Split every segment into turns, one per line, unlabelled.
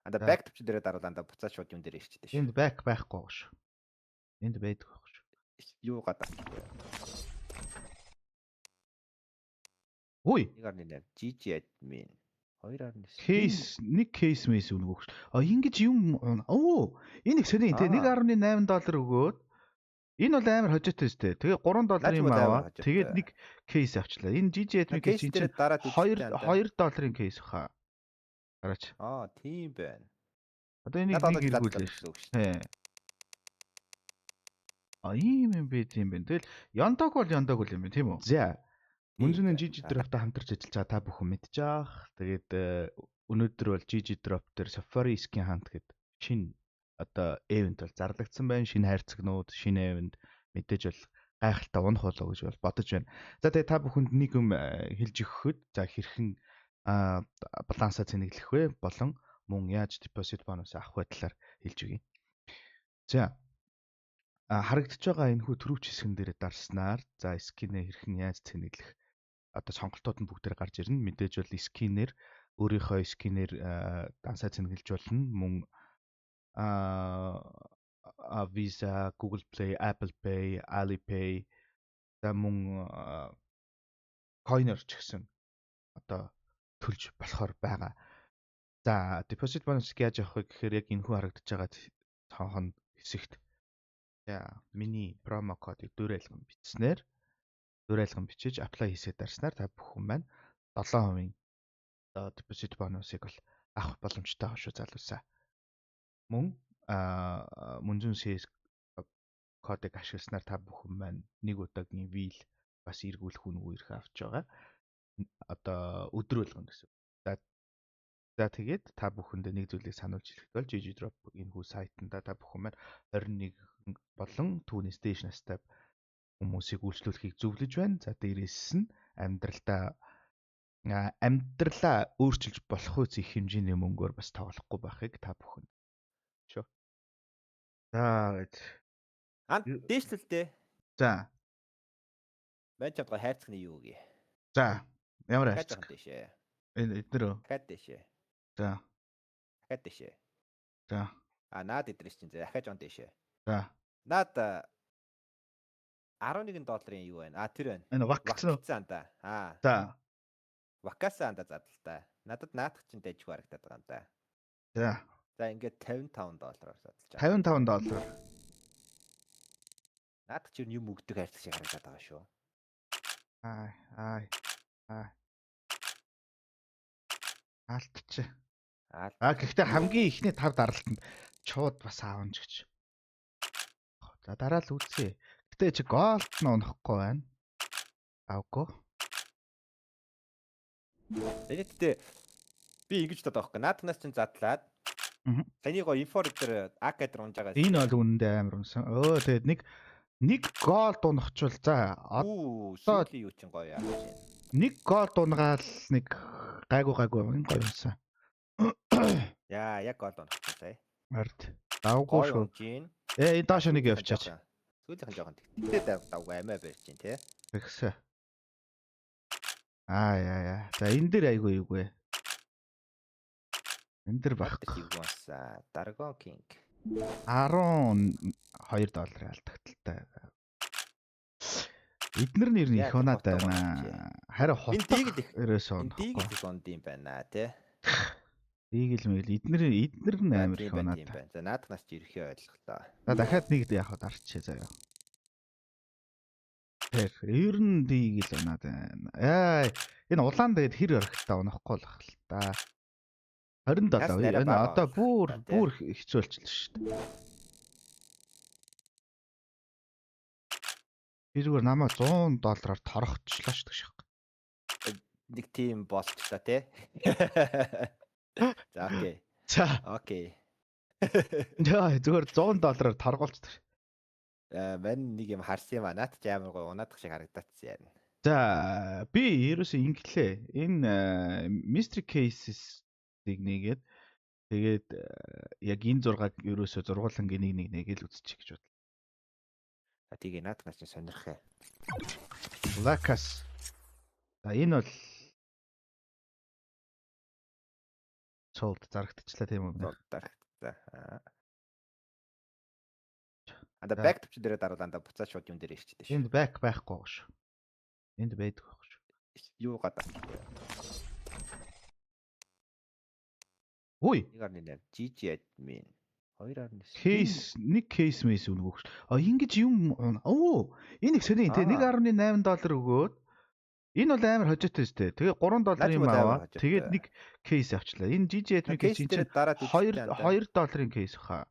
Анда back төвч дээрээ даруул анда буцаад шууд юм дээр ирчихдээ шүү.
Энд back байхгүй шүү. Энд байдаг байхгүй шүү.
Юу гадаа.
Ой.
1.8 GG admin 2.9
Кейс нэг кейс мэйс өгөх шүү. Ингэж юм энэ их сони те $1.8 өгөөд энэ бол амар хожоотой өстэй. Тэгээ $3 юм аваа. Тэгээд нэг кейс авчлаа. Энэ GG admin кейс чинь $2 кейс хаа. Хараач.
Тийм байна.
Одоо энийг нэг эргүүлээ шүү. Ийм юм бэ тийм байна. Тэгэл Яндаг бол юм байна тийм үү? За. Мөнзүнэн GG Drop-тай хамтарч ажиллаж байгаа та бүхэн мэдж байгаа. Тэгээд өнөөдөр бол GG Drop дээр Safari Skin Hunt гэдэг шинэ одоо event бол зарлагдсан байна. Шинэ хайрцагнууд, шинэ event мэдээж бол гайхалтай унах болоо гэж бол бодож байна. За тэгээд та бүхэнд нэг юм хэлж өгөхөд за хэрхэн балансаа цэнэглэх вэ болон мөн яаж deposit bonus авах вэ талаар хэлж өгье. За харагдаж байгаа энэхүү төрөвч хэсгэн дээр дарснаар за скинээ хэрхэн яаж цэнэглэх одоо сонголтууд нь бүгдээр гарч ирнэ. Мэдээж бол скинээр өөрийнхөө скинээр дансаа цэнэглэж болно. Мөн Visa, Google Play, Apple Pay, Alipay за мөн coin-ор ч гэсэн одоо төлж болохоор байгаа. За deposit bonus яаж авах вэ гэхээр яг энэхүү харагдаж байгаа цонхон хэсэгт за миний промо кодыг дөөрайлган бичснээр дөөрайлган бичиж apply хийсээр дарснаар та бүхэн маань 7% одоо deposit bonus-ыг бол авах боломжтой байгаа шүү залуусаа. Мөн мөнзүн CS кодыг ашигласнаар та бүхэн маань нэг удаагийн wheel бас эргүүлэх үнэгүй ирэх авч байгаа. Одоо өдөр болгон гэсэн. За тэгээд та бүхэндээ нэг зүйлийг сануулж хэлэхэд бол GG Drop энэхүү сайтанда та бүхэн маань 21 болон түүний station настай хүмүүсийг үйлчлүүлэхийг зөвлөж байна. За дээрээс нь амьдралаа өөрчилж болох үс их хэмжээний мөнгөөр бас тоглохгүй байхыг та бүхэн шүү. За
дээшлэлтэй.
За.
Байж чадгаа хайрцагны юу гээ.
За ямар хайрцаг
дэшээ.
Энэ эднэр үү?
Дахиад дэшээ.
За.
Дахиад дэшээ.
За.
Наад эдрээс чинь дахиад жон дэшээ.
За.
Наад $11 юу байна? Тэр байна.
Энэ вакцсан
да.
За.
Вакасаа анда задлаа. Надад наадах чинь дайжгүй харагдаад байгаа юм да.
За.
За ингээд $55 задлж
байгаа. $55.
Наадах чинь юм өгдөг хайрцаг шиг харагдаад байгаа шүү.
Аалтч. Гэхдээ хамгийн ихний 5 даралтанд чууд бас аавч гэж. За дараа л үзье. Гэтэ чи голд нь унахгүй байна. Авгүй.
Тэгэхдээ би ингэж бодоод байхгүй. Нааднаас чинь задлаад. Таны гоо инфор дээр акад унж байгаа.
Энэ бол үнэндээ амар унсан. Тэгээд нэг голд унахчвал за
одоо юу чинь гоё яа гэж.
Нэг голд унгаал нэг гайгүй гоё унсан.
Яа, яг голд унахгүй сая.
Ард. Давгүй шүү. Энэ доош нэг явчаач.
Сүүлийнхэн жоохон тэгтээ давгүй амиа барьж чинь тий.
Тэгсэ. Яа. За энэ дээр айгүй юугүй. Энэ дээр багхгүй.
Юу баасаа. Dragon King.
$12 алдагталтай. Эднэр нэр нь их унаад байна. Харин хотыг ерөөс унахгүй.
Энийг л онд юм байна тий.
Эднэр нь амар их унаад байна.
За нааднаас ч ирэхээ ойлголоо.
За дахиад нэг яхад арчээ заяа. Ер нь дийг л унаад байна. Энэ улаан дээд хэр өрхтээ унахгүй л хэл та. 27. Энэ одоо бүр хэцүү болчихлоо шүү дээ. Тэргээр намаа $100 торгочлоо шүү дээ.
Нэг тийм болчихлоо тий. За окей. Окей.
Яа зүгээр $100 торгуулчихдаг.
Мань нэг юм харсан юм аа. Наад ч амар гоо унаадах шиг харагдацсан яа.
За би ерөөсөө инглээ. Энэ mystery cases-ийг нэгээд тэгээд яг энэ 6-аг ерөөсөө зургуулангийн нэг л үзчих гэж бодлоо.
Тийг нааднаас ч сонирхээ.
Lacas. За энэ бол sold зарагдчихлаа тийм үү?
Зарагдсан. Анда back төвч дээрээ даруул анда буцаад шууд юм дээр ирчихдээ шүү.
Энд back байхгүй байгаа шүү. Энд байдаг байх шүү.
Юу гадаа.
Үй.
1.8 GG admin 2.9
Кейс нэг кейс мэйс өнгөх шүү. Ингэж юм энэ их сони те $1.8 өгөөд энэ бол амар хожоотой шүү дээ. Тэгээ $3 юм аваа. Тэгээд нэг кейс авчлаа. Энэ GG admin кейс чинь $2 кейс хаа.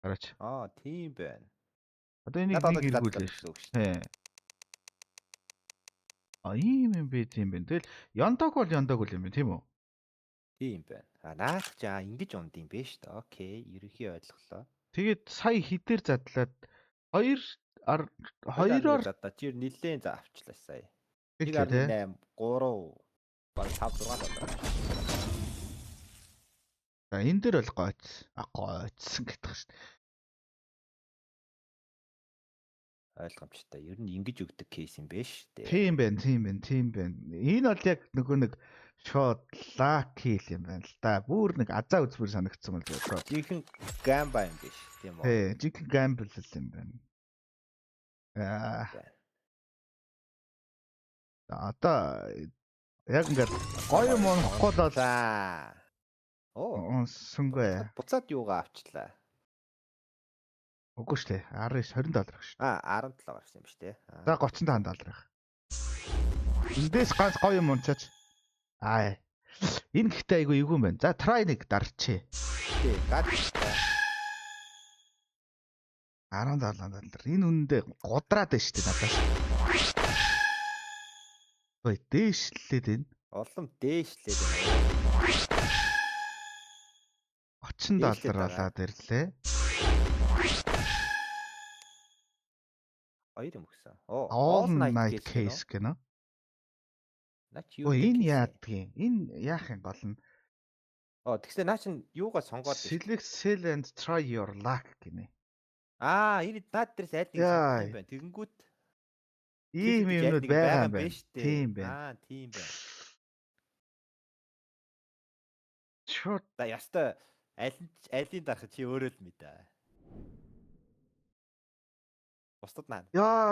Гараач.
Тийм байна.
Одоо энийг нэг эргүүлээ шүү. Ийм юм бэ тийм байна. Тэгэл яндаг бол юм байна тийм үү?
Тийм байна. Наах жаа ингэж унд юм бэ шүү дээ. Окей, ерөнхий ойлголоо.
Тэгээд сая хідээр задлаад 2-оор
задаа чи нилээн за авчлаа сая. 1.8 3 баг 5 6 доллар.
За энэ дээр бол гойцсон гэдэг шүү дээ.
Ойлгомжтой. Ер нь ингэж өгдөг кейс юм бэ шүү дээ.
Тийм байна. Энэ бол яг нөгөө нэг шот лаки юм байна л да. Бүр нэг азаа үзмэр санагдсан бол зөө.
Жинхэнэ гамба юм биш тийм үү?
Тий, жинхэнэ гамбл юм байна. Одоо яг ингээд гоё юм унахгүй л сүнгээ.
Буцаад юугаа авчлаа.
Үгүй шүү дээ. $19 20 шүү.
$17 гарсан юм шүү дээ.
За $35 их. Эндээс ганц гоё юм унцаач. Энэ гэхдээ айгүй юу юм байна. За try нэг дарчээ.
Тий, гадтай.
$17. Энэ үнэндээ гудраад байна шүү дээ надаас. Ой, дээшлээд байна.
Улам дээшлээд байна.
$30 болоод ирлээ.
Хоёр юм өгсөн.
All night case гэнэ. Энэ яадгийн? Энэ яах юм гол нь?
Тэгсэн наа чин юугаа сонгоод
Select sell and try your luck гинэ.
Энэ наад дээрс аль нэг сонгох юм байна. Тэгэнгүүт
ийм юмнууд байгаа юм байна. Тийм байна.
Тийм байна.
Шот
да ястай алийг дарах чи өөрөө л мэдээ. Бусдад наа.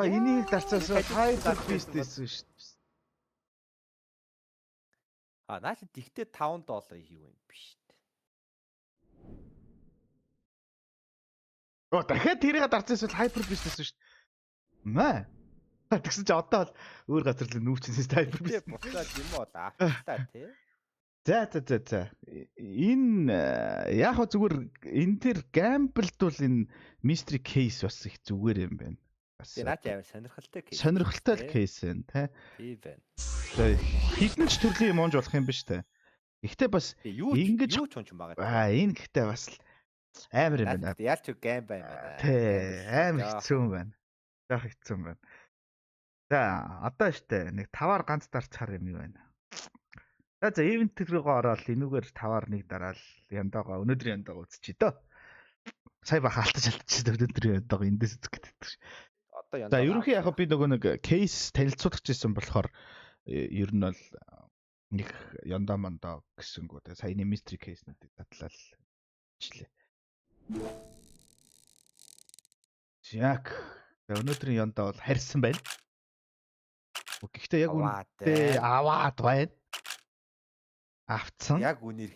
Энийг дарцаас хайпер фист байсан шүү дээ.
Наа чи тэгтээ $5 хийв юм биш дээ.
Дахиад тэрийг дарцаас бол хайпер фист байсан шүү дээ. Тэгсэн чи одоо бол өөр газар л нүүчнээс хайпер фист
буцаад юм бол авчлаа тий.
За. Энэ яг хөө зүгээр энэ тэр гамблд бол энэ mystery case бас их зүгээр юм байна. Бас
наач амар сонирхолтой кейс.
Сонирхолтой кейс байна, тий.
Тийм байна.
Хідэн ч төрлийн юм онж болох юм биш үү? Гэхдээ бас
ингэж юу ч унж байгаа.
Энэ гэхдээ бас амар юм байна.
Яалч гам байна.
Тий, амар хэцүү юм байна. Жах хэцүү юм байна. За, одоо штэ нэг 5-аар ганц дарцаар юм байна. За event рүүгээ ороод энүүгээр 5-аар нэг дараал өнөөдрийн яндагаа үзчихье дөө. Сая бах алдчихсан өнөөдрийн яндагаа эндээс үзэх гэдэг. За ерөнхий яг би нөгөө нэг кейс танилцуулах гэсэн болохоор ер нь бол нэг яндаа мандаа гэсэнгүү те саяны mystery case-нүүдийг задлал члээ. Яг өнөөдрийн яндаа бол харьсан байна. Гэхдээ яг үнэндээ аваад байна. Авцсан.
Яг үнэр